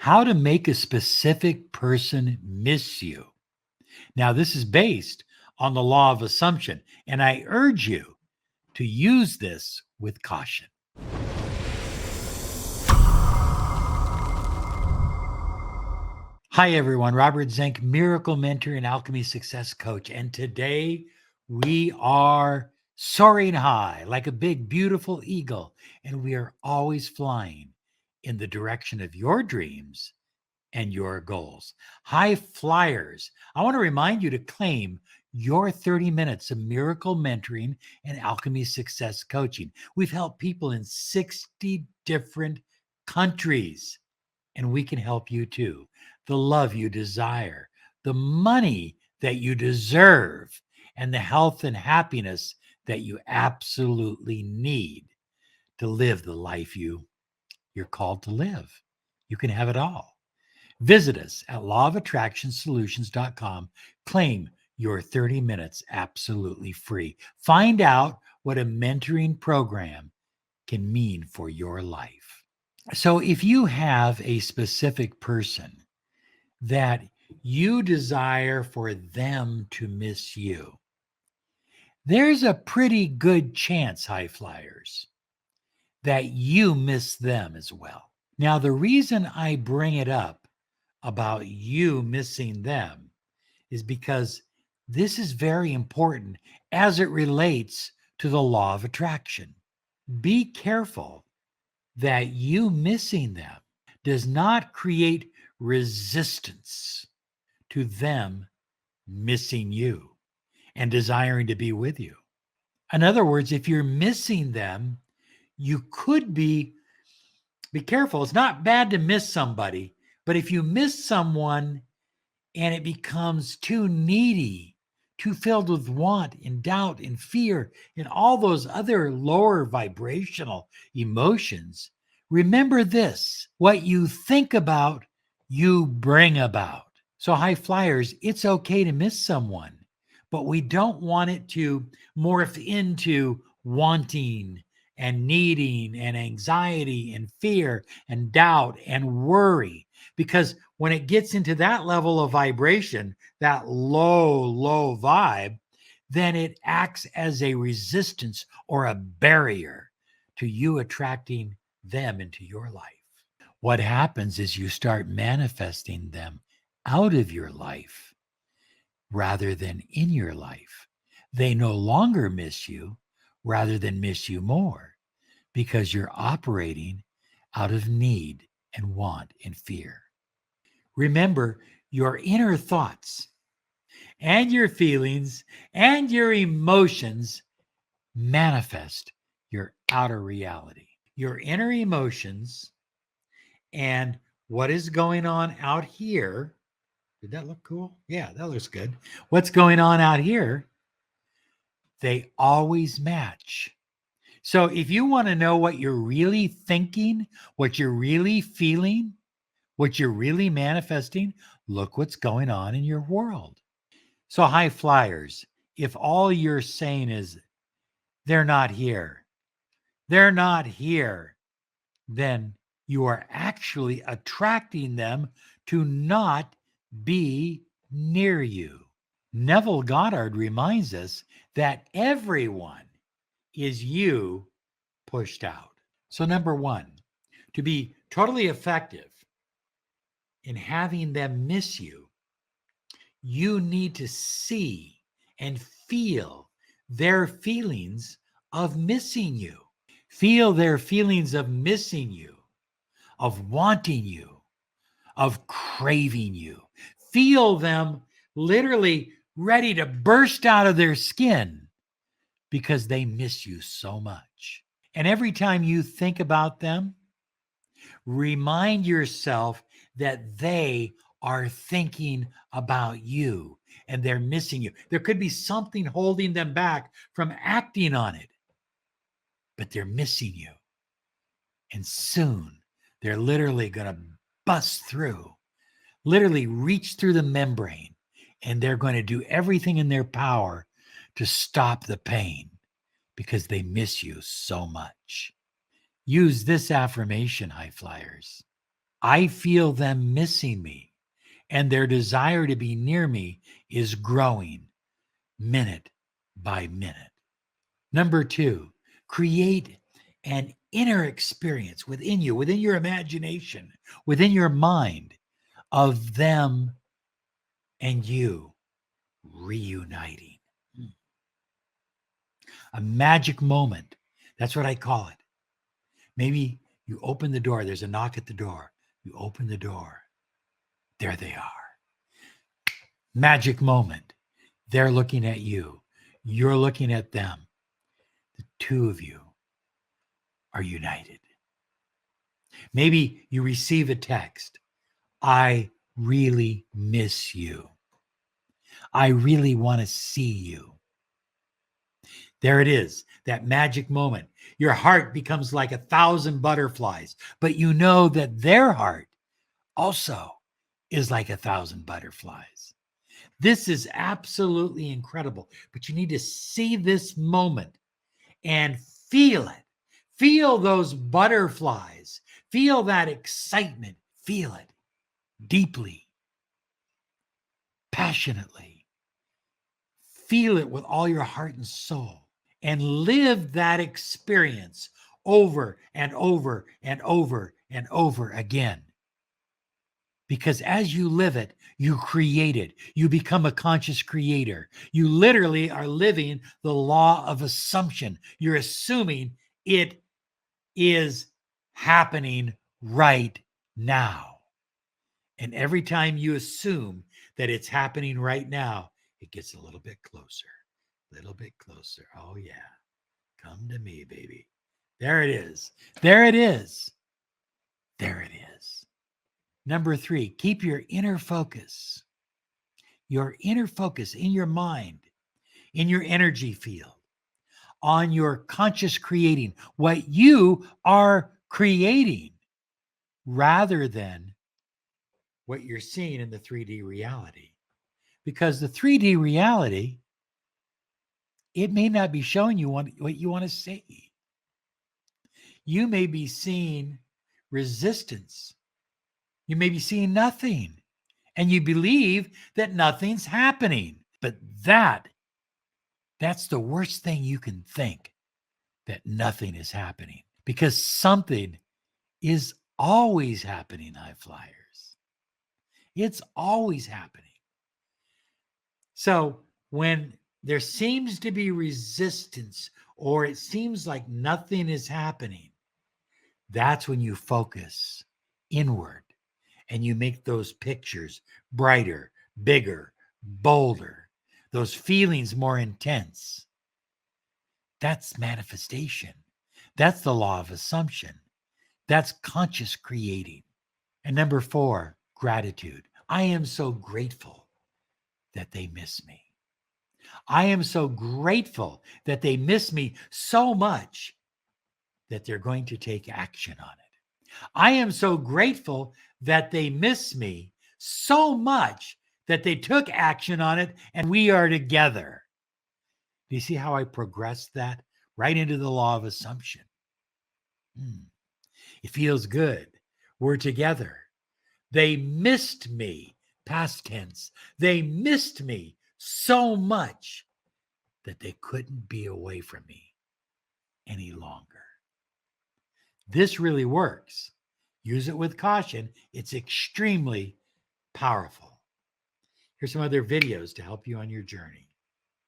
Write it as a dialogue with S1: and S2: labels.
S1: How to make a specific person miss you. Now, this is based on the law of assumption, and I urge you to use this with caution. Hi, everyone. Robert Zink, miracle mentor and alchemy success coach. And today we are soaring high like a big, beautiful eagle, and we are always flying in the direction of your dreams and your goals. High flyers, I want to remind you to claim your 30 minutes of miracle mentoring and alchemy success coaching. We've helped people in 60 different countries, and we can help you too. The love you desire, the money that you deserve, and the health and happiness that you absolutely need to live the life you're called to live. You can have it all. Visit us at lawofattractionsolutions.com. Claim your 30 minutes absolutely free. Find out what a mentoring program can mean for your life. So, if you have a specific person that you desire for them to miss you, there's a pretty good chance, high flyers, that you miss them as well. Now, the reason I bring it up about you missing them is because this is very important as it relates to the law of attraction. Be careful that you missing them does not create resistance to them missing you and desiring to be with you. In other words, if you're missing them, you could be careful. It's not bad to miss somebody, but if you miss someone and it becomes too needy, too filled with want and doubt and fear and all those other lower vibrational emotions, remember this: what you think about, you bring about. So, high flyers, it's okay to miss someone, but we don't want it to morph into wanting and needing and anxiety and fear and doubt and worry. Because when it gets into that level of vibration, that low vibe, then it acts as a resistance or a barrier to you attracting them into your life. What happens is you start manifesting them out of your life rather than in your life. They no longer miss you rather than miss you more because you're operating out of need and want and fear. Remember, your inner thoughts and your feelings and your emotions manifest your outer reality. Your inner emotions and what is going on out here. Did that look cool? Yeah, that looks good. What's going on out here? They always match. So if you want to know what you're really thinking, what you're really feeling, what you're really manifesting, look what's going on in your world. So, high flyers, if all you're saying is they're not here, then you are actually attracting them to not be near you. Neville Goddard reminds us that everyone is you pushed out. So, number one, to be totally effective in having them miss you, you need to see and feel their feelings of missing you. Feel their feelings of missing you, of wanting you, of craving you. Feel them literally ready to burst out of their skin because they miss you so much. And every time you think about them, remind yourself that they are thinking about you and they're missing you. There could be something holding them back from acting on it, but they're missing you. And soon they're literally going to bust through, literally reach through the membrane, and they're going to do everything in their power to stop the pain because they miss you so much. Use this affirmation, high flyers. I feel them missing me, and their desire to be near me is growing minute by minute. Number two, create an inner experience within you, within your imagination, within your mind of them and you reuniting. A magic moment. That's what I call it. Maybe you open the door, there's a knock at the door. You open the door. There they are. Magic moment. They're looking at you. You're looking at them. The two of you are united. Maybe you receive a text. I really miss you. I really want to see you. There it is, that magic moment. Your heart becomes like 1,000 butterflies, but you know that their heart also is like 1,000 butterflies. This is absolutely incredible, but you need to see this moment and feel it. Feel those butterflies. Feel that excitement. Feel it deeply, passionately. Feel it with all your heart and soul, and live that experience over and over and over and over again. Because as you live it, you create it. You become a conscious creator. You literally are living the law of assumption. You're assuming it is happening right now. And every time you assume that it's happening right now, it gets a little bit closer, a little bit closer. Oh, yeah. Come to me, baby. There it is. There it is. There it is. Number three, keep your inner focus in your mind, in your energy field, on your conscious creating, what you are creating, rather than what you're seeing in the 3D reality. Because the 3D reality, it may not be showing you what you want to see. You may be seeing resistance. You may be seeing nothing. And you believe that nothing's happening. But that's the worst thing you can think, that nothing is happening. Because something is always happening, high flyers. It's always happening. So when there seems to be resistance, or it seems like nothing is happening, that's when you focus inward and you make those pictures brighter, bigger, bolder, those feelings more intense. That's manifestation. That's the law of assumption. That's conscious creating. And number four, gratitude. I am so grateful that they miss me. I am so grateful that they miss me so much that they're going to take action on it. I am so grateful that they miss me so much that they took action on it and we are together. Do you see how I progressed that right into the law of assumption? It feels good. We're together. They missed me, past tense. They missed me so much that they couldn't be away from me any longer. This really works. Use it with caution. It's extremely powerful. Here's some other videos to help you on your journey.